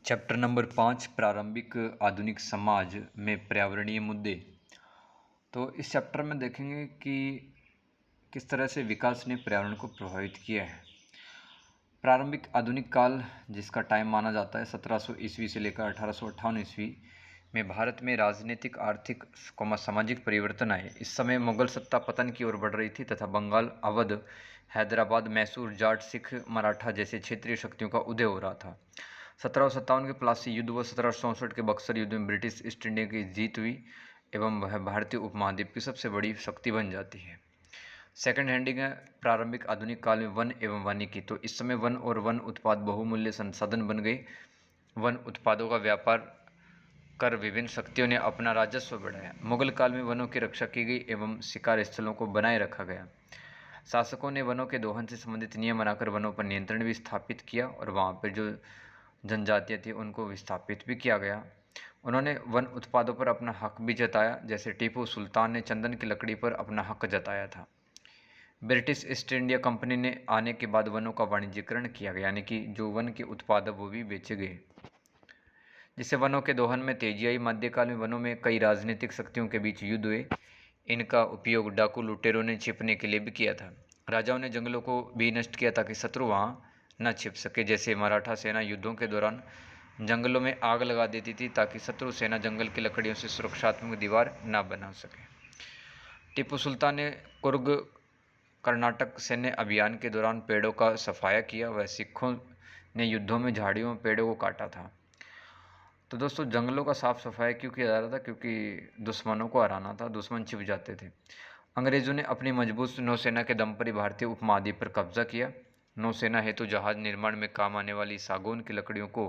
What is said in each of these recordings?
Chapter number 5 प्रारंभिक आधुनिक समाज में पर्यावरणीय मुद्दे। तो इस चैप्टर में देखेंगे कि किस तरह से विकास ने पर्यावरण को प्रभावित किया है। प्रारंभिक आधुनिक काल, जिसका टाइम माना जाता है 1700 ईस्वी से लेकर 1858 ईस्वी में, भारत में राजनीतिक, आर्थिक सामाजिक परिवर्तन आए। इस समय मुगल सत्ता पतन की ओर बढ़ रही थी तथा बंगाल, अवध, हैदराबाद, मैसूर, जाट, सिख, मराठा जैसे क्षेत्रीय शक्तियों का उदय हो रहा था। 1757 के प्लासी युद्ध व 1764 के बक्सर युद्ध में ब्रिटिश ईस्ट इंडिया की जीत हुई एवं वह भारतीय उपमहाद्वीप की सबसे बड़ी शक्ति बन जाती है। सेकंड हैंडिंग है प्रारंभिक आधुनिक काल में वन एवं वानिकी। तो इस समय वन और वन उत्पाद बहुमूल्य संसाधन बन गए। वन उत्पादों का व्यापार कर विभिन्न शक्तियों ने अपना राजस्व बढ़ाया। मुगल काल में वनों की रक्षा की गई एवं शिकार स्थलों को बनाए रखा गया। शासकों ने वनों के दोहन से संबंधित नियम बनाकर वनों पर नियंत्रण भी स्थापित किया और वहाँ पर जो जनजातियाँ थी उनको विस्थापित भी किया गया। उन्होंने वन उत्पादों पर अपना हक भी जताया, जैसे टीपू सुल्तान ने चंदन की लकड़ी पर अपना हक जताया था। ब्रिटिश ईस्ट इंडिया कंपनी ने आने के बाद वनों का वाणिज्यीकरण किया गया, यानी कि जो वन के उत्पाद वो भी बेचे गए, जिससे वनों के दोहन में तेजी आई। मध्यकाल में वनों में कई राजनीतिक शक्तियों के बीच युद्ध हुए। इनका उपयोग डाकू लुटेरों ने छिपने के लिए भी किया था। राजाओं ने जंगलों को भी नष्ट किया ताकि शत्रु वहाँ न छिप सके। जैसे मराठा सेना युद्धों के दौरान जंगलों में आग लगा देती थी ताकि शत्रु सेना जंगल की लकड़ियों से सुरक्षात्मक दीवार न बना सके। टीपू सुल्तान ने कुर्ग कर्नाटक सैन्य अभियान के दौरान पेड़ों का सफाया किया। वह सिखों ने युद्धों में झाड़ियों में पेड़ों को काटा था। तो दोस्तों, जंगलों का साफ सफाई क्यों किया जा रहा था? क्योंकि दुश्मनों को हराना था, दुश्मन छिप जाते थे। अंग्रेजों ने अपनी मजबूत नौसेना के दम पर ही भारतीय उपमहाद्वीप पर कब्जा किया। नौसेना हेतु जहाज निर्माण में काम आने वाली सागौन की लकड़ियों को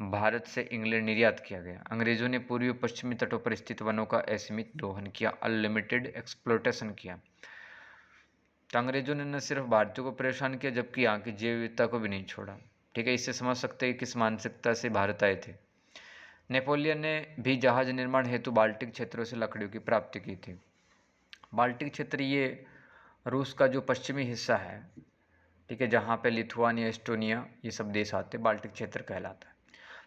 भारत से इंग्लैंड निर्यात किया गया। अंग्रेजों ने पूर्वी पश्चिमी तटों पर स्थित वनों का असीमित दोहन किया, अनलिमिटेड एक्सप्लोटेशन किया। तो अंग्रेजों ने न सिर्फ भारतीयों को परेशान किया, जबकि यहाँ की जैव विविधता को भी नहीं छोड़ा। ठीक है, इससे समझ सकते हैं किस मानसिकता से भारत आए थे। नेपोलियन ने भी जहाज निर्माण हेतु बाल्टिक क्षेत्रों से लकड़ियों की प्राप्ति की थी। बाल्टिक क्षेत्र ये रूस का जो पश्चिमी हिस्सा है, ठीक है, जहाँ पे लिथुआनिया, एस्टोनिया ये सब देश आते, बाल्टिक क्षेत्र कहलाता है।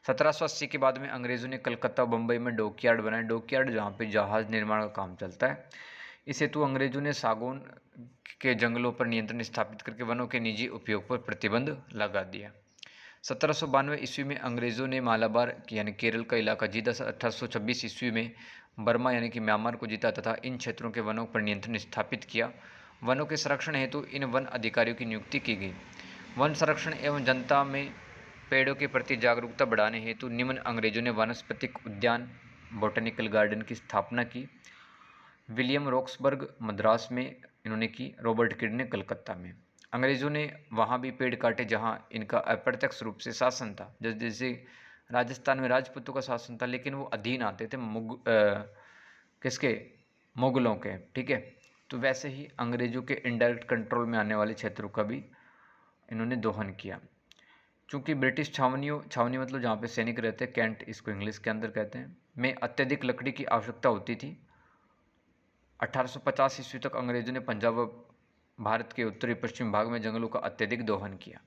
1780 के बाद में अंग्रेजों ने कलकत्ता, बम्बई में डॉकयार्ड बनाए। डॉकयार्ड जहाँ पे जहाज निर्माण का काम चलता है। इस हेतु अंग्रेजों ने सागौन के जंगलों पर नियंत्रण स्थापित करके वनों के निजी उपयोग पर प्रतिबंध लगा दिया। 1792 ईस्वी में अंग्रेजों ने मालाबार यानी केरल का इलाका जीता। 1826 ईस्वी में बर्मा यानी कि म्यांमार को जीता तथा इन क्षेत्रों के वनों पर नियंत्रण स्थापित किया। वनों के संरक्षण हेतु इन वन अधिकारियों की नियुक्ति की गई। वन संरक्षण एवं जनता में पेड़ों के प्रति जागरूकता बढ़ाने हेतु निम्न अंग्रेजों ने वानस्पतिक उद्यान, बोटेनिकल गार्डन की स्थापना की। विलियम रॉक्सबर्ग मद्रास में इन्होंने की, रॉबर्ट किड ने कलकत्ता में। अंग्रेजों ने वहाँ भी पेड़ काटे जहाँ इनका अप्रत्यक्ष रूप से शासन था। जैसे राजस्थान में राजपूतों का शासन था, लेकिन वो अधीन आते थे किसके? मुगलों के। ठीक है, तो वैसे ही अंग्रेजों के इनडायरेक्ट कंट्रोल में आने वाले क्षेत्रों का भी इन्होंने दोहन किया। चूँकि ब्रिटिश छावनी मतलब जहाँ पे सैनिक रहते हैं, कैंट इसको इंग्लिश के अंदर कहते हैं, में अत्यधिक लकड़ी की आवश्यकता होती थी। 1850 ईस्वी तक अंग्रेजों ने पंजाब व भारत के उत्तरी पश्चिमी भाग में जंगलों का अत्यधिक दोहन किया।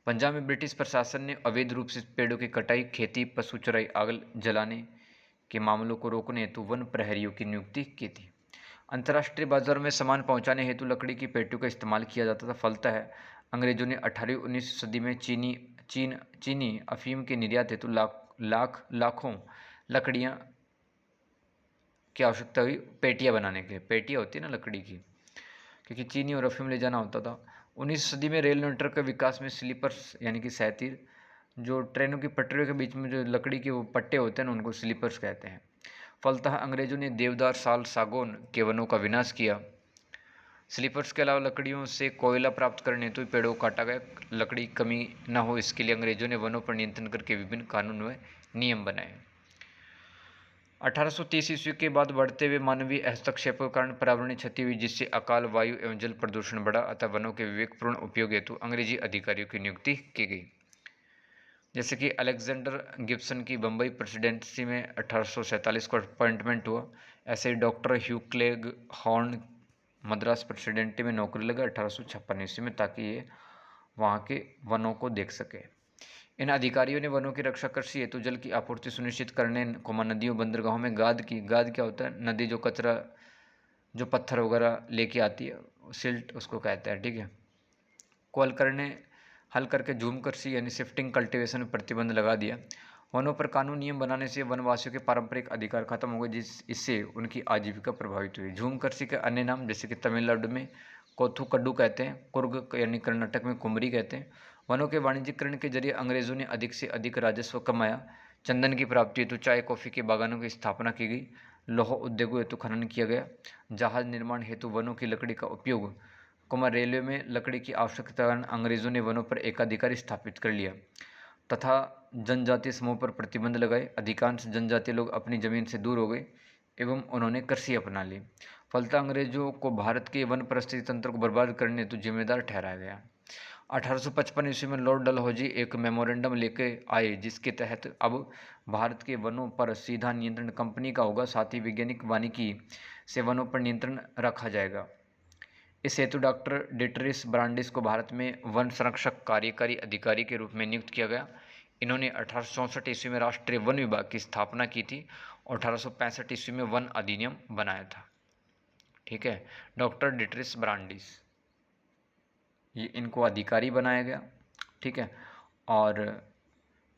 पंजाब में ब्रिटिश प्रशासन ने अवैध रूप से पेड़ों की कटाई, खेती, पशु चराई, आग जलाने के मामलों को रोकने हेतु वन प्रहरियों की नियुक्ति की थी। अंतर्राष्ट्रीय बाजार में सामान पहुंचाने हेतु लकड़ी की पेटियों का इस्तेमाल किया जाता था। फलतः अंग्रेजों ने 18वीं-19वीं सदी में चीनी अफीम के निर्यात हेतु लाखों लकड़ियाँ की आवश्यकता हुई पेटियाँ बनाने के लिए। पेटियाँ होती है ना लकड़ी की, क्योंकि चीनी और अफीम ले जाना होता था। 19वीं सदी में रेल नेटवर्क के विकास में स्लीपर्स यानी कि सैतीर, जो ट्रेनों की पटरियों के बीच में जो लकड़ी के वो पट्टे होते हैं ना, उनको स्लीपर्स कहते हैं। फलतः अंग्रेजों ने देवदार, साल, सागौन के वनों का विनाश किया। स्लीपर्स के अलावा लकड़ियों से कोयला प्राप्त करने हेतु पेड़ों को काटा गया। लकड़ी कमी न हो इसके लिए अंग्रेजों ने वनों पर नियंत्रण करके विभिन्न कानून व नियम बनाए। 1830 ईस्वी के बाद बढ़ते हुए मानवीय हस्तक्षेपों के कारण पर्यावरणीय क्षति हुई, जिससे अकाल, वायु एवं जल प्रदूषण बढ़ा। अतः वनों के विवेकपूर्ण उपयोग हेतु अंग्रेजी अधिकारियों की नियुक्ति की गई। जैसे कि अलेक्जेंडर गिब्सन की बम्बई प्रेसिडेंसी में 1847 को अपॉइंटमेंट हुआ। ऐसे ही डॉक्टर ह्यू क्लेग हॉर्न मद्रास प्रेसिडेंसी में नौकरी लगा 1856 ईस्वी में, ताकि ये वहाँ के वनों को देख सके। इन अधिकारियों ने वनों की रक्षा, कृषि हेतु जल की आपूर्ति सुनिश्चित करने, नदियों, बंदरगाहों में गाद की, गाद क्या होता है, नदी जो कचरा, जो पत्थर वगैरह लेके आती है, सिल्ट उसको कहते हैं, ठीक है, को हल करके झूम कृषि यानी शिफ्टिंग कल्टीवेशन में प्रतिबंध लगा दिया। वनों पर कानून नियम बनाने से वनवासियों के पारंपरिक अधिकार खत्म हो गए, इससे उनकी आजीविका प्रभावित हुई। झूम कृषि के अन्य नाम जैसे कि तमिलनाडु में कोथुकड्डू कहते हैं, कुर्ग यानी कर्नाटक में कुमरी कहते हैं। वनों के वाणिज्यिकरण के जरिए अंग्रेजों ने अधिक से अधिक राजस्व कमाया। चंदन की प्राप्ति हेतु चाय कॉफ़ी के बागानों की स्थापना की गई। लौह उद्योगों हेतु खनन किया गया। जहाज निर्माण हेतु वनों की लकड़ी का उपयोग, रेलवे में लकड़ी की आवश्यकता के कारण अंग्रेजों ने वनों पर एकाधिकार स्थापित कर लिया तथा जनजातीय समूह पर प्रतिबंध लगाए। अधिकांश जनजातीय लोग अपनी जमीन से दूर हो गए एवं उन्होंने कृषि अपना ली। फलतः अंग्रेजों को भारत के वन परिस्थिति तंत्र को बर्बाद करने हेतु जिम्मेदार ठहराया गया। 1855 ईस्वी में लॉर्ड डलहौजी एक मेमोरेंडम लेके आए जिसके तहत अब भारत के वनों पर सीधा नियंत्रण कंपनी का होगा, साथ ही वैज्ञानिक वानिकी से वनों पर नियंत्रण रखा जाएगा। इस हेतु डॉक्टर डिटरिस ब्रांडिस को भारत में वन संरक्षक कार्यकारी अधिकारी के रूप में नियुक्त किया गया। इन्होंने 1864 ईस्वी में राष्ट्रीय वन विभाग की स्थापना की थी और 1865 ईस्वी में वन अधिनियम बनाया था। ठीक है, डॉक्टर डिटरिस ब्रांडिस, ये इनको अधिकारी बनाया गया। ठीक है, और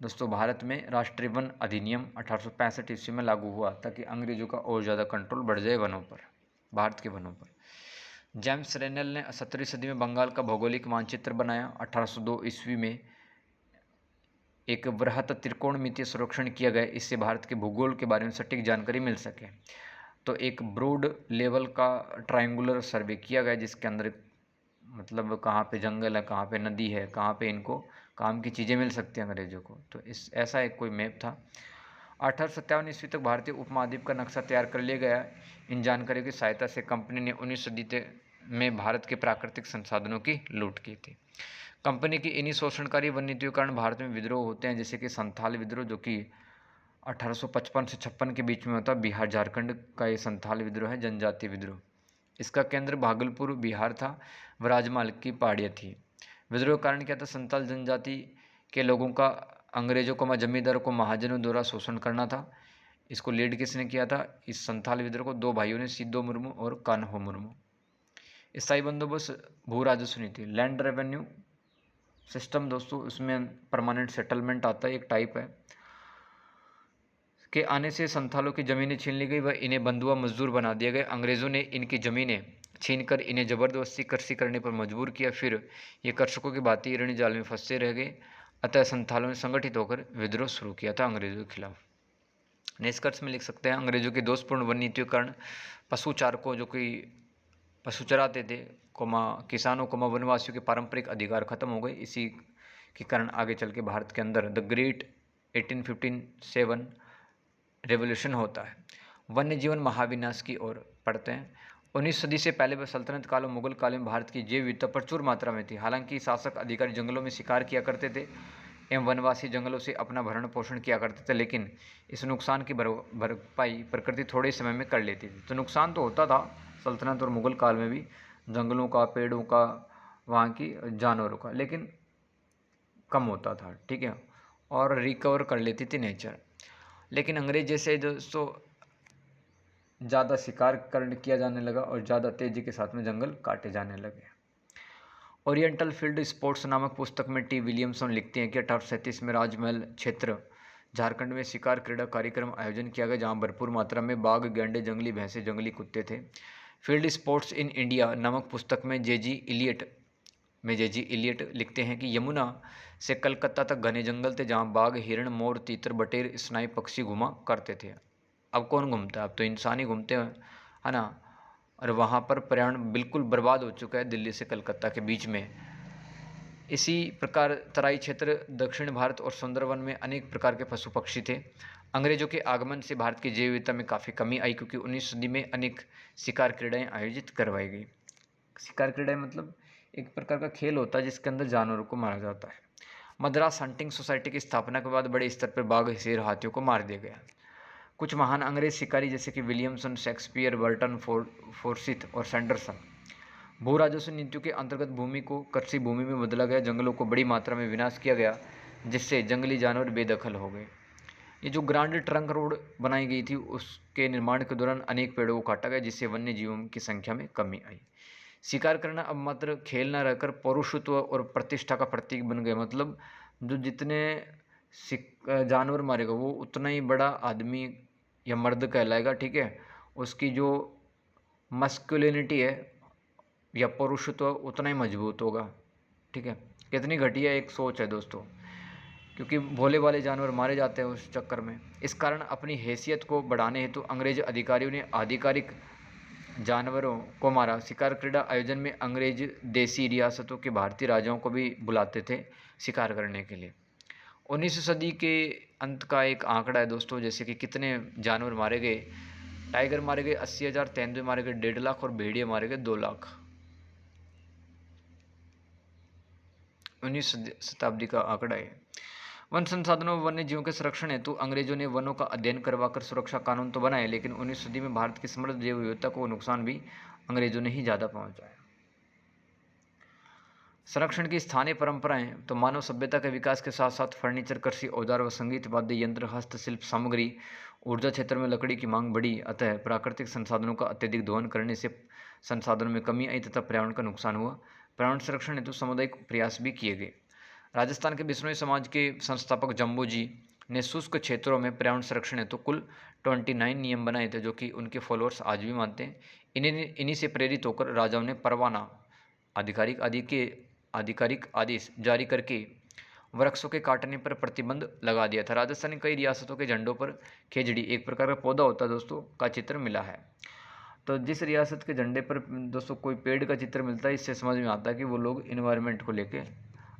दोस्तों भारत में राष्ट्रीय वन अधिनियम 1865 ईस्वी में लागू हुआ ताकि अंग्रेजों का और ज़्यादा कंट्रोल बढ़ जाए वनों पर, भारत के वनों पर। जेम्स रेनल ने 17वीं सदी में बंगाल का भौगोलिक मानचित्र बनाया। 1802 ईस्वी में एक वृहत त्रिकोणमितीय सर्वेक्षण किया गया, इससे भारत के भूगोल के बारे में सटीक जानकारी मिल सके। तो एक ब्रॉड लेवल का ट्रायंगुलर सर्वे किया गया जिसके अंदर मतलब कहाँ पे जंगल है, कहाँ पे नदी है, कहाँ पे इनको काम की चीज़ें मिल सकती हैं अंग्रेजों को। तो इस ऐसा एक कोई मैप था। 1857 ईस्वी तक भारतीय उपमहाद्वीप का नक्शा तैयार कर लिया गया। इन जानकारियों की सहायता से कंपनी ने 19वीं सदी में भारत के प्राकृतिक संसाधनों की लूट की थी। कंपनी की इन्हीं शोषणकारी वन नीतियों के कारण भारत में विद्रोह होते हैं, जैसे कि संथाल विद्रोह जो कि 1855 से 56 के बीच में होता है। बिहार झारखंड का ये संथाल विद्रोह है, जनजातीय विद्रोह। इसका केंद्र भागलपुर बिहार था, विराजमाल की पहाड़ियाँ थी। विद्रोह कारण क्या था, संथाल जनजाति के लोगों का अंग्रेजों को जमींदारों को महाजनों द्वारा शोषण करना था। इसको लीड किसने किया था, इस संथाल विद्रोह को दो भाइयों ने, सिद्धो मुर्मू और कान्हो मुर्मू। स्थायी बंदोबस्त, भू राजस्व नीति, लैंड रेवेन्यू सिस्टम दोस्तों, इसमें परमानेंट सेटलमेंट आता है, एक टाइप है के आने से संथालों की ज़मीनें छीन ली गई व इन्हें बंधुआ मजदूर बना दिया गया। अंग्रेज़ों ने इनकी ज़मीनें छीनकर इन्हें ज़बरदस्ती कृषि करने पर मजबूर किया। फिर ये कृषकों की भांति ऋण जाल में फंसते रह गए। अतः संथालों ने संगठित होकर विद्रोह शुरू किया था अंग्रेज़ों के खिलाफ। निष्कर्ष में लिख सकते हैं, अंग्रेज़ों की दोषपूर्ण वन नीतियों के कारण पशु चारकों जो कि पशु चराते थे किसानों वनवासियों के पारंपरिक अधिकार खत्म हो गए। इसी के कारण आगे चल के भारत के अंदर द ग्रेट 1857 रेवोल्यूशन होता है। वन्य जीवन महाविनाश की ओर पड़ते हैं। 19वीं सदी से पहले सल्तनत काल और मुगल काल में भारत की जैव विविधता प्रचुर मात्रा में थी। हालांकि शासक अधिकारी जंगलों में शिकार किया करते थे एवं वनवासी जंगलों से अपना भरण पोषण किया करते थे, लेकिन इस नुकसान की भरपाई प्रकृति थोड़े समय में कर लेती थी। तो नुकसान तो होता था सल्तनत और मुगल काल में भी, जंगलों का, पेड़ों का, वहाँ की जानवरों का, लेकिन कम होता था। ठीक है, और रिकवर कर लेती थी नेचर। लेकिन अंग्रेज जैसे दोस्तों ज़्यादा शिकार किया जाने लगा और ज़्यादा तेज़ी के साथ में जंगल काटे जाने लगे। ओरिएंटल फील्ड स्पोर्ट्स नामक पुस्तक में टी विलियमसन लिखते हैं कि 1837 में राजमहल क्षेत्र झारखंड में शिकार क्रीड़ा कार्यक्रम आयोजन किया गया, जहां भरपूर मात्रा में बाघ, गैंडे, जंगली भैंसे, जंगली कुत्ते थे। फील्ड स्पोर्ट्स इन इंडिया नामक पुस्तक में जेजी इलियट लिखते हैं कि यमुना से कलकत्ता तक घने जंगल थे, जहाँ बाघ, हिरण, मोर, तीतर, बटेर, स्नाई पक्षी घुमा करते थे। अब कौन घूमता है, अब तो इंसान ही घूमते हैं, है ना। और वहाँ पर पर्यावरण बिल्कुल बर्बाद हो चुका है दिल्ली से कलकत्ता के बीच में। इसी प्रकार तराई क्षेत्र, दक्षिण भारत और सुंदरवन में अनेक प्रकार के पशु पक्षी थे। अंग्रेजों के आगमन से भारत की जैव विविधता में काफ़ी कमी आई, क्योंकि 19वीं सदी में अनेक शिकार क्रीड़ाएँ आयोजित करवाई गई। शिकार क्रीड़ाएँ मतलब एक प्रकार का खेल होता है जिसके अंदर जानवरों को मारा जाता है। मद्रास हंटिंग सोसाइटी की स्थापना के बाद बड़े स्तर पर बाघ, शेर, हाथियों को मार दिया गया। कुछ महान अंग्रेज शिकारी जैसे कि विलियमसन, शेक्सपियर, बर्टन, फोर्सिथ और सैंडरसन। भू राजस्व नीतियों के अंतर्गत भूमि को कृषि भूमि में बदला गया, जंगलों को बड़ी मात्रा में विनाश किया गया, जिससे जंगली जानवर बेदखल हो गए। ये जो ग्रांड ट्रंक रोड बनाई गई थी उसके निर्माण के दौरान अनेक पेड़ों को काटा गया, जिससे वन्य जीवों की संख्या में कमी आई। शिकार करना अब मात्र खेल न रहकर पौरुषत्व और प्रतिष्ठा का प्रतीक बन गए। मतलब जो जितने जानवर मारेगा वो उतना ही बड़ा आदमी या मर्द कहलाएगा, ठीक है। उसकी जो मस्कुलिनिटी है या पौरुषत्व उतना ही मजबूत होगा, ठीक है। कितनी घटिया एक सोच है दोस्तों, क्योंकि भोले वाले जानवर मारे जाते हैं उस चक्कर में। इस कारण अपनी हैसियत को बढ़ाने हेतु अंग्रेज अधिकारियों ने आधिकारिक जानवरों को मारा। शिकार क्रीड़ा आयोजन में अंग्रेज देसी रियासतों के भारतीय राजाओं को भी बुलाते थे शिकार करने के लिए। 19वीं सदी के अंत का एक आंकड़ा है दोस्तों, जैसे कि कितने जानवर मारे गए। टाइगर मारे गए 80,000, तेंदुए मारे गए 1.5 लाख और भेड़िए मारे गए 2 लाख। 19वीं शताब्दी का आंकड़ा है। वन संसाधनों व वन्य जीवों के संरक्षण हेतु अंग्रेजों ने वनों का अध्ययन करवाकर सुरक्षा कानून तो बनाए, लेकिन 19वीं सदी में भारत की समृद्ध जैव विविधता को नुकसान भी अंग्रेजों ने ही ज़्यादा पहुंचाया। संरक्षण की स्थानीय परंपराएं तो मानव सभ्यता के विकास के साथ साथ फर्नीचर, कृषि औजार व संगीत वाद्य यंत्र, हस्तशिल्प सामग्री, ऊर्जा क्षेत्र में लकड़ी की मांग बढ़ी। अतः प्राकृतिक संसाधनों का अत्यधिक दोहन करने से संसाधनों में कमी आई तथा पर्यावरण का नुकसान हुआ। पर्यावरण संरक्षण हेतु सामुदायिक प्रयास भी किए गए। राजस्थान के बिश्नोई समाज के संस्थापक जम्बू जी ने शुष्क क्षेत्रों में पर्यावरण संरक्षण हेतु कुल 29 नियम बनाए थे, जो कि उनके फॉलोअर्स आज भी मानते हैं। इन्हीं से प्रेरित होकर राजाओं ने परवाना आधिकारिक आदेश जारी करके वृक्षों के काटने पर प्रतिबंध लगा दिया था। राजस्थान के कई रियासतों के झंडों पर खेजड़ी, एक प्रकार का पौधा होता है दोस्तों, का चित्र मिला है। तो जिस रियासत के झंडे पर दोस्तों कोई पेड़ का चित्र मिलता है, इससे समझ में आता है कि वो लोग इन्वायरमेंट को लेके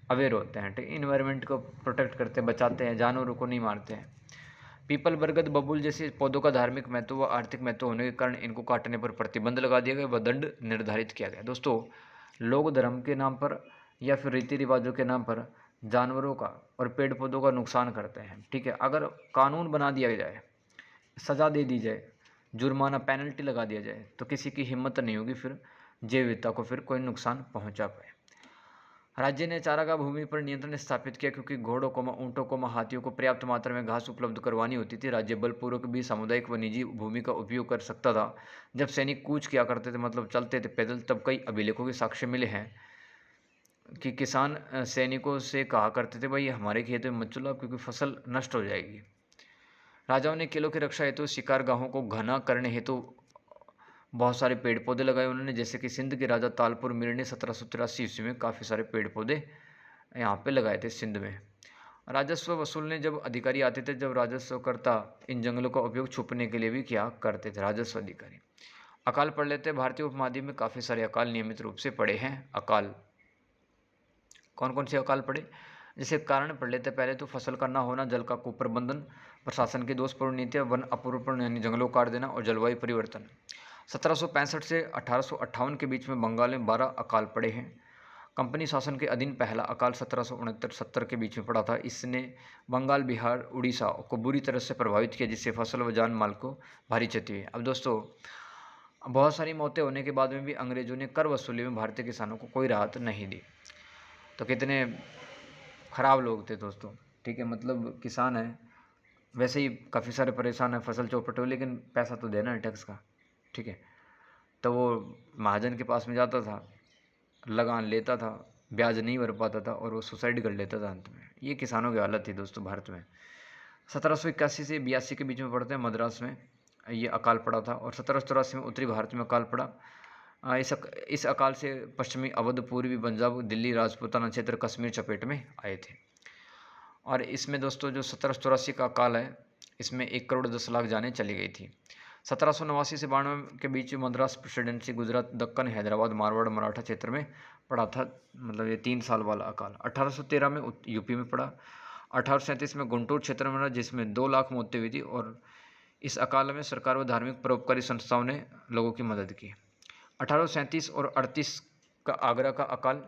अवेयर होते हैं, ठीक। इन्वायरमेंट को प्रोटेक्ट करते हैं, बचाते हैं, जानवरों को नहीं मारते हैं। पीपल, बरगद, बबूल जैसे पौधों का धार्मिक महत्व व आर्थिक महत्व होने के कारण इनको काटने पर प्रतिबंध लगा दिया गया व दंड निर्धारित किया गया। दोस्तों, लोग धर्म के नाम पर या फिर रीति रिवाजों के नाम पर जानवरों का और पेड़ पौधों का नुकसान करते हैं, ठीक है। अगर कानून बना दिया जाए, सज़ा दे दी जाए, जुर्माना, पेनल्टी लगा दिया जाए, तो किसी की हिम्मत नहीं होगी फिर जैव विविधता को फिर कोई नुकसान पहुंचा पाए। राज्य ने चारागाह भूमि पर नियंत्रण स्थापित किया, क्योंकि घोड़ों को, ऊँटों को, हाथियों को पर्याप्त मात्रा में घास उपलब्ध करवानी होती थी। राज्य बलपूर्वक भी सामुदायिक व निजी भूमि का उपयोग कर सकता था। जब सैनिक कूच किया करते थे, मतलब चलते थे पैदल, तब कई अभिलेखों के साक्ष्य मिले हैं कि किसान सैनिकों से कहा करते थे, भाई हमारे खेतों में मत चलो क्योंकि फसल नष्ट हो जाएगी। राजाओं ने किलों की रक्षा हेतु शिकारगाहों को घना करने हेतु बहुत सारे पेड़ पौधे लगाए उन्होंने, जैसे कि सिंध के राजा तालपुर मीर ने 1783 ईस्वी में काफ़ी सारे पेड़ पौधे यहाँ पे लगाए थे सिंध में। राजस्व वसूलने जब अधिकारी आते थे, जब राजस्वकर्ता इन जंगलों का उपयोग छुपने के लिए भी किया करते थे राजस्व अधिकारी। अकाल पड़ लेते, भारतीय उपमहाद्वीप में काफ़ी सारे अकाल नियमित रूप से पड़े हैं। अकाल कौन कौन से अकाल पड़े, जैसे कारण पढ़ लेते पहले तो फसल का ना होना, जल का कुप्रबंधन, प्रशासन की दोषपूर्ण नीतियाँ, वन अपरूपण यानी जंगलों काट देना और जलवायु परिवर्तन। 1765 से 1858 के बीच में बंगाल में 12 अकाल पड़े हैं। कंपनी शासन के अधीन पहला अकाल 1769-70 के बीच में पड़ा था। इसने बंगाल, बिहार, उड़ीसा को बुरी तरह से प्रभावित किया, जिससे फसल व जान माल को भारी क्षति हुई। अब दोस्तों, बहुत सारी मौतें होने के बाद में भी अंग्रेजों ने कर वसूली में भारतीय किसानों को कोई राहत नहीं दी। तो कितने ख़राब लोग थे दोस्तों, ठीक है। मतलब किसान है, वैसे ही काफ़ी सारे परेशान है, फसल चौपट हुई, लेकिन पैसा तो देना है टैक्स का, ठीक है। तो वो महाजन के पास में जाता था, लगान लेता था, ब्याज नहीं भर पाता था और वो सुसाइड कर लेता था अंत में। ये किसानों की हालत थी दोस्तों भारत में। 1781 से 82 के बीच में पड़ते हैं मद्रास में ये अकाल पड़ा था, और 1784 में उत्तरी भारत में अकाल पड़ा। इस अकाल से पश्चिमी अवध, पूर्वी पंजाब, दिल्ली, राजपूताना क्षेत्र, कश्मीर चपेट में आए थे। और इसमें दोस्तों जो 1784 का अकाल है, इसमें 1,10,00,000 जानें चली गई थी। 1789 से 92 के बीच मद्रास प्रेसिडेंसी, गुजरात, दक्कन, हैदराबाद, मारवाड़, मराठा क्षेत्र में पड़ा था। मतलब ये 3 साल वाला अकाल। 1813 में यूपी में पड़ा। 1837 में गुंटूर क्षेत्र में पड़ा, जिसमें 2 लाख मौतें हुई थी। और इस अकाल में सरकार व धार्मिक परोपकारी संस्थाओं ने लोगों की मदद की। 1837 और 38 का आगरा का अकाल,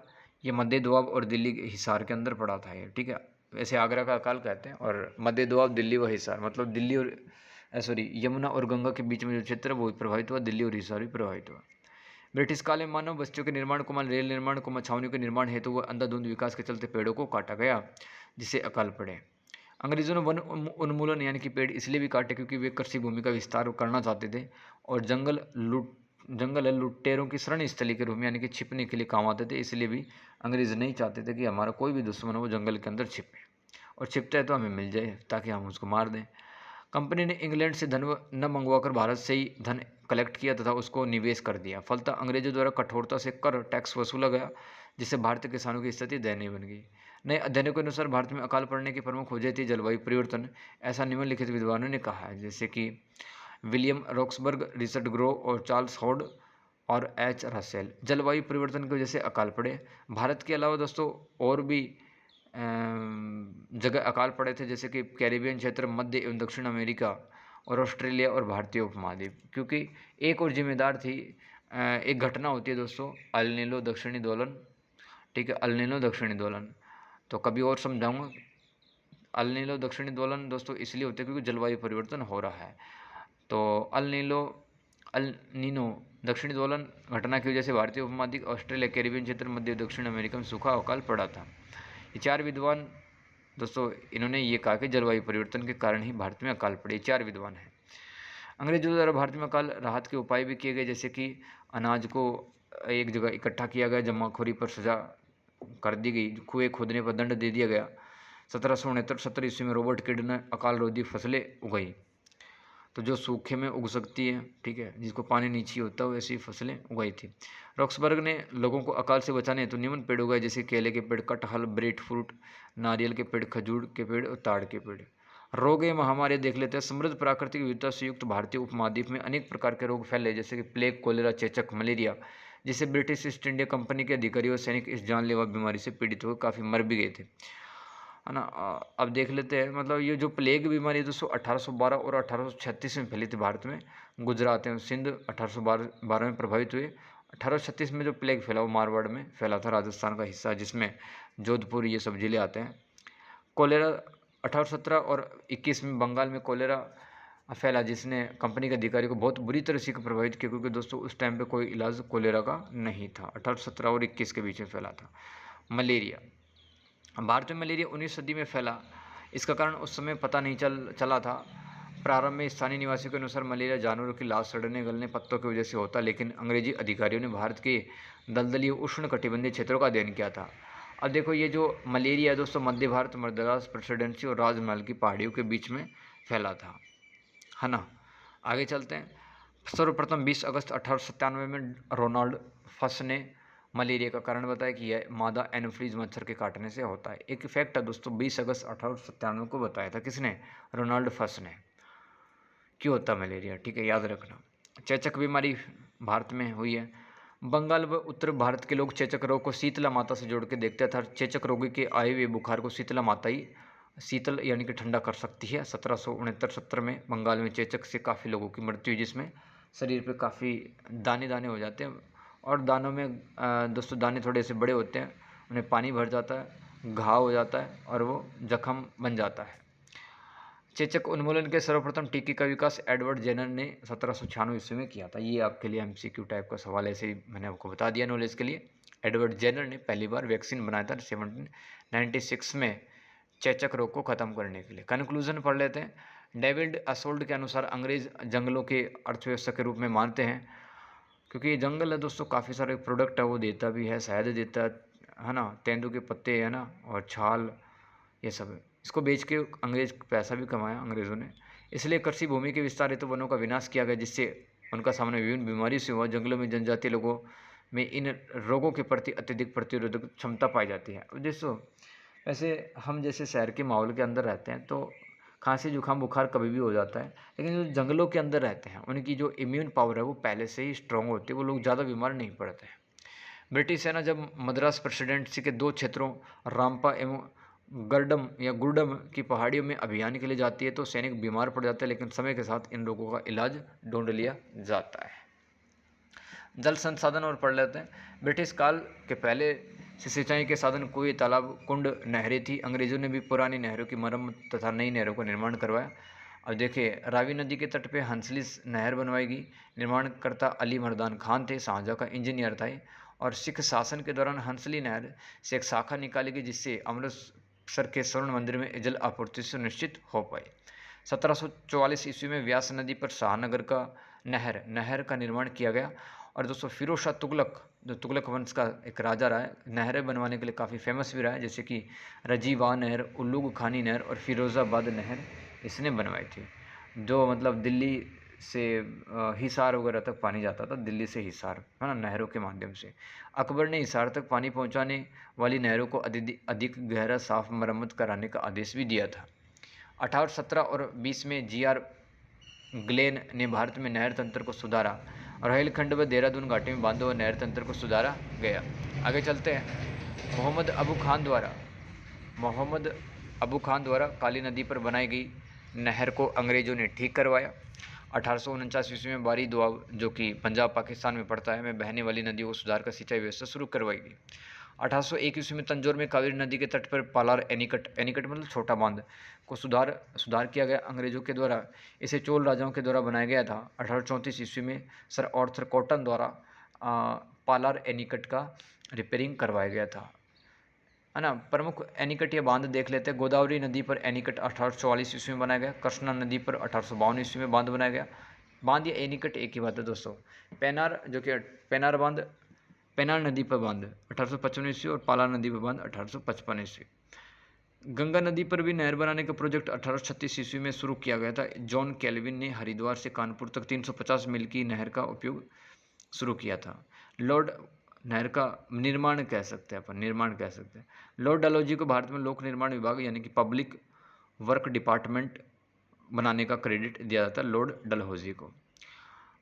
ये मध्य दोआब और दिल्ली के हिसार के अंदर पड़ा था ये, ठीक है। वैसे आगरा का अकाल कहते हैं, और मध्य दोआब, दिल्ली व हिसार, मतलब दिल्ली और यमुना और गंगा के बीच में जो क्षेत्र है वो प्रभावित हुआ, दिल्ली और हिसार भी प्रभावित हुआ। ब्रिटिश काल में मानव बस्तियों के निर्माण को, रेल निर्माण को, छावनियों के निर्माण हेतु व अंधाधुंध विकास के चलते पेड़ों को काटा गया। जिससे अकाल पड़े। अंग्रेज़ों ने वन उन्मूलन यानी कि पेड़ इसलिए भी काटे क्योंकि वे कृषि भूमि का विस्तार करना चाहते थे और जंगल है लुटेरों की शरण स्थली के रूप में यानी कि छिपने के लिए काम आते थे। इसलिए भी अंग्रेज़ नहीं चाहते थे कि हमारा कोई भी दुश्मन हो वो जंगल के अंदर छिपे और छिपता है तो हमें मिल जाए ताकि हम उसको मार दें। कंपनी ने इंग्लैंड से धन न मंगवाकर भारत से ही धन कलेक्ट किया तथा उसको निवेश कर दिया। फलतः अंग्रेजों द्वारा कठोरता से कर टैक्स वसूला गया जिससे भारतीय किसानों की स्थिति दयनीय बन गई। नए अध्ययनों के अनुसार भारत में अकाल पड़ने की प्रमुख वजह थी जलवायु परिवर्तन। ऐसा निम्नलिखित विद्वानों ने कहा है, जैसे कि विलियम रॉक्सबर्ग, रिचर्ड ग्रो और चार्ल्स हॉड और एच रसेल। जलवायु परिवर्तन की वजह से अकाल पड़े। भारत के अलावा दोस्तों और भी जगह अकाल पड़े थे, जैसे कि कैरिबियन क्षेत्र, मध्य एवं दक्षिण अमेरिका और ऑस्ट्रेलिया और भारतीय उपमहाद्वीप। क्योंकि एक और जिम्मेदार थी, एक घटना होती है दोस्तों, अल नीनो दक्षिणी दोलन। ठीक है, अल नीनो दक्षिणी दोलन तो कभी और समझाऊंगा। अल नीनो दक्षिणी दोलन दोस्तों इसलिए होते हैं क्योंकि जलवायु परिवर्तन हो रहा है। तो अल नीनो दक्षिणी दोलन घटना की वजह से भारतीय उपमहाद्वीप, ऑस्ट्रेलिया, कैरिबियन क्षेत्र, मध्य दक्षिण अमेरिका में सूखा अकाल पड़ा था। ये चार विद्वान दोस्तों इन्होंने ये कहा कि जलवायु परिवर्तन के कारण ही भारत में अकाल पड़े। चार विद्वान हैं। अंग्रेजों द्वारा भारत में अकाल राहत के उपाय भी किए गए, जैसे कि अनाज को एक जगह इकट्ठा किया गया, जमाखोरी पर सजा कर दी गई, कुएं खोदने पर दंड दे दिया गया। 1769-70 ईस्वी में रॉबर्ट किड ने अकाल रोधी फसलें उगाई, तो जो सूखे में उग सकती है, ठीक है, जिसको पानी नहीं चाहिए होता, वैसी फसलें उगाई थी। रॉक्सबर्ग ने लोगों को अकाल से बचाने हेतु निम्न पेड़ उगाए, जैसे केले के पेड़, कटहल, ब्रेड फ्रूट, नारियल के पेड़, खजूर के पेड़ और ताड़ के पेड़। रोग या महामारी देख लेते हैं। समृद्ध प्राकृतिक विविधता से युक्त भारतीय उपमहाद्वीप में अनेक प्रकार के रोग फैले, जैसे कि प्लेग, कोलेरा, चेचक, मलेरिया, जिससे ब्रिटिश ईस्ट इंडिया कंपनी के अधिकारी और सैनिक इस जानलेवा बीमारी से पीड़ित होकर काफ़ी मर भी गए थे, है ना। अब देख लेते हैं, मतलब ये जो प्लेग बीमारी है दोस्तों 1812 और 1836 में फैली थी भारत में। गुजरात एवं सिंध 1812 में प्रभावित हुए। 1836 में जो प्लेग फैला वो मारवाड़ में फैला था, राजस्थान का हिस्सा, जिसमें जोधपुर ये सब जिले आते हैं। कोलेरा 1817 और 21 में बंगाल में कोलेरा फैला, जिसने कंपनी के अधिकारी को बहुत बुरी तरह से प्रभावित किया, क्योंकि दोस्तों उस टाइम पे कोई इलाज कोलेरा का नहीं था। 1817 और 21 के बीच में फैला था। मलेरिया, भारत में मलेरिया 19वीं सदी में फैला। इसका कारण उस समय पता नहीं चला था। प्रारंभ में स्थानीय निवासियों के अनुसार मलेरिया जानवरों की लाश, सड़ने गलने, पत्तों की वजह से होता, लेकिन अंग्रेजी अधिकारियों ने भारत के दलदली उष्ण कटिबंधीय क्षेत्रों का अध्ययन किया था। अब देखो ये जो मलेरिया है दोस्तों मध्य भारत, मद्रास प्रेसिडेंसी और राजमहल की पहाड़ियों के बीच में फैला था, है ना। आगे चलते हैं। सर्वप्रथम 20 अगस्त 1897 में रोनाल्ड फस ने मलेरिया का कारण बताया कि यह मादा एनोफ्लीज मच्छर के काटने से होता है। एक फैक्ट है दोस्तों, 20 अगस्त 1897 को बताया था, किसने? रोनाल्ड फस ने। क्यों होता मलेरिया, ठीक है, याद रखना। चेचक बीमारी भारत में हुई है। बंगाल व उत्तर भारत के लोग चेचक रोग को शीतला माता से जोड़ के देखते थे। चेचक रोगी के आए हुए बुखार को शीतला माता ही शीतल यानी कि ठंडा कर सकती है। 1769-70 में बंगाल में चेचक से काफ़ी लोगों की मृत्यु हुई, जिसमें शरीर पे काफ़ी दाने दाने हो जाते हैं और दानों में दोस्तों दाने थोड़े से बड़े होते हैं, उन्हें पानी भर जाता है, घाव हो जाता है और वो जख्म बन जाता है। चेचक उन्मूलन के सर्वप्रथम टीके का विकास एडवर्ड जेनर ने 1796 ईस्वी में किया था। ये आपके लिए एमसीक्यू टाइप का सवाल है, ऐसे ही मैंने आपको बता दिया नॉलेज के लिए। एडवर्ड जेनर ने पहली बार वैक्सीन बनाया था 1796 में चेचक रोग को ख़त्म करने के लिए। कंक्लूजन पढ़ लेते हैं। डेविड असोल्ड के अनुसार अंग्रेज जंगलों के अर्थव्यवस्था के रूप में मानते हैं, क्योंकि जंगल है दोस्तों काफ़ी सारे प्रोडक्ट है वो देता भी है, शहद देता है ना, तेंदू के पत्ते है ना, और छाल, ये सब है। इसको बेच के अंग्रेज पैसा भी कमाया अंग्रेज़ों ने। इसलिए कृषि भूमि के विस्तार हेतु वनों का विनाश किया गया, जिससे उनका सामना विभिन्न बीमारी से हुआ। जंगलों में जनजातीय लोगों में इन रोगों के प्रति अत्यधिक प्रतिरोधक क्षमता पाई जाती है। अब दोस्तों वैसे हम जैसे शहर के माहौल के अंदर रहते हैं तो खांसी जुकाम बुखार कभी भी हो जाता है, लेकिन जो जंगलों के अंदर रहते हैं उनकी जो इम्यून पावर है वो पहले से ही स्ट्रॉन्ग होती है, वो लोग ज़्यादा बीमार नहीं पड़ते हैं। ब्रिटिश सेना जब मद्रास प्रेसिडेंसी के 2 क्षेत्रों रामपा एवं गर्डम या गुर्डम की पहाड़ियों में अभियान के लिए जाती है तो सैनिक बीमार पड़ जाते हैं, लेकिन समय के साथ इन लोगों का इलाज ढूंढ लिया जाता है। जल संसाधन और पढ़ लेते हैं। ब्रिटिश काल के पहले से सिंचाई के साधन कुएं, तालाब, कुंड, नहरें थी। अंग्रेजों ने भी पुरानी नहरों की मरम्मत तथा नई नहरों का निर्माण करवाया। अब देखिए रावी नदी के तट पे हंसली नहर बनवाएगी। निर्माणकर्ता अली मर्दान खान थे, शाहजहाँ का इंजीनियर था। और सिख शासन के दौरान हंसली नहर से एक शाखा निकाली गई, जिससे अमृत बक्सर के स्वर्ण मंदिर में जल आपूर्ति सुनिश्चित हो पाई। 1744 ईस्वी में व्यास नदी पर शाहनगर का नहर का निर्माण किया गया। और दोस्तों फिरोज शाह तुगलक, जो तुगलक वंश का एक राजा रहा है, नहरें बनवाने के लिए काफ़ी फेमस भी रहा है, जैसे कि रजीवा नहर, उल्लुग खानी नहर और फिरोज़ाबाद नहर इसने बनवाई थी। जो मतलब दिल्ली से हिसार वगैरह तक पानी जाता था, दिल्ली से हिसार, है ना, नहरों के माध्यम से। अकबर ने हिसार तक पानी पहुंचाने वाली नहरों को अधिक गहरा साफ मरम्मत कराने का आदेश भी दिया था। 1817 और 20 में GR ग्लेन ने भारत में नहर तंत्र को सुधारा और रोहिलखंड व देहरादून घाटी में बांधों व नहर तंत्र को सुधारा गया। आगे चलते हैं। मोहम्मद अबू खान द्वारा काली नदी पर बनाई गई नहर को अंग्रेजों ने ठीक करवाया। 1849 ईस्वी में बारी दुआब, जो कि पंजाब पाकिस्तान में पड़ता है, में बहने वाली नदियों को सुधार कर सिंचाई व्यवस्था शुरू करवाई गई। 1801 ईस्वी में तंजौर में कावेरी नदी के तट पर पालार एनीकट मतलब छोटा बांध को सुधार किया गया अंग्रेजों के द्वारा। इसे चोल राजाओं के द्वारा बनाया गया था। 1834 ईस्वी में सर आर्थर कॉटन द्वारा पालार एनीकट का रिपेयरिंग करवाया गया था, है ना। प्रमुख एनीकट या बांध देख लेते हैं। गोदावरी नदी पर एनीकट 1844 ईस्वी में बनाया गया। कृष्णा नदी पर 1852 ईस्वी में बांध बनाया गया। बांध या एनीकट एक ही बात है दोस्तों। पेनार, जो कि पेनार बांध, पेनार नदी पर बांध 1855 ईस्वी और पालार नदी पर बांध 1855 ईस्वी। गंगा नदी पर भी नहर बनाने का प्रोजेक्ट 1836 ईस्वी में शुरू किया गया था। जॉन केल्विन ने हरिद्वार से कानपुर तक 350 मील की नहर का उपयोग शुरू किया था। लॉर्ड नहर का निर्माण कह सकते हैं। लॉर्ड डलहौजी को भारत में लोक निर्माण विभाग यानी कि पब्लिक वर्क डिपार्टमेंट बनाने का क्रेडिट दिया जाता है लॉर्ड डलहौजी को।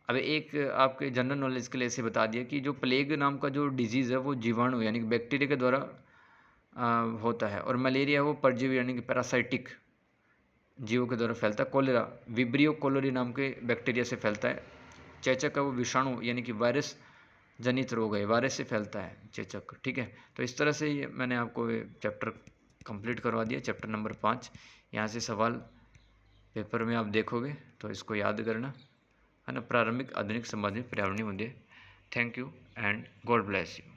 अब एक आपके जनरल नॉलेज के लिए ऐसे बता दिया कि जो प्लेग नाम का जो डिजीज़ है वो जीवाणु यानी कि बैक्टीरिया के द्वारा होता है, और मलेरिया वो परजीवी यानी कि पैरासाइटिक जीवों के द्वारा फैलता है। कोलेरा विब्रियो कोलोरी नाम के बैक्टीरिया से फैलता है। चेचक है वो विषाणु यानी कि वायरस जनित रोग है, वायरस से फैलता है चेचक, ठीक है। तो इस तरह से ये मैंने आपको चैप्टर कंप्लीट करवा दिया, चैप्टर नंबर 5। यहाँ से सवाल पेपर में आप देखोगे तो इसको याद करना, है ना। प्रारंभिक आधुनिक समाज में पर्यावरणीय मुद्दे। Thank you and God bless you.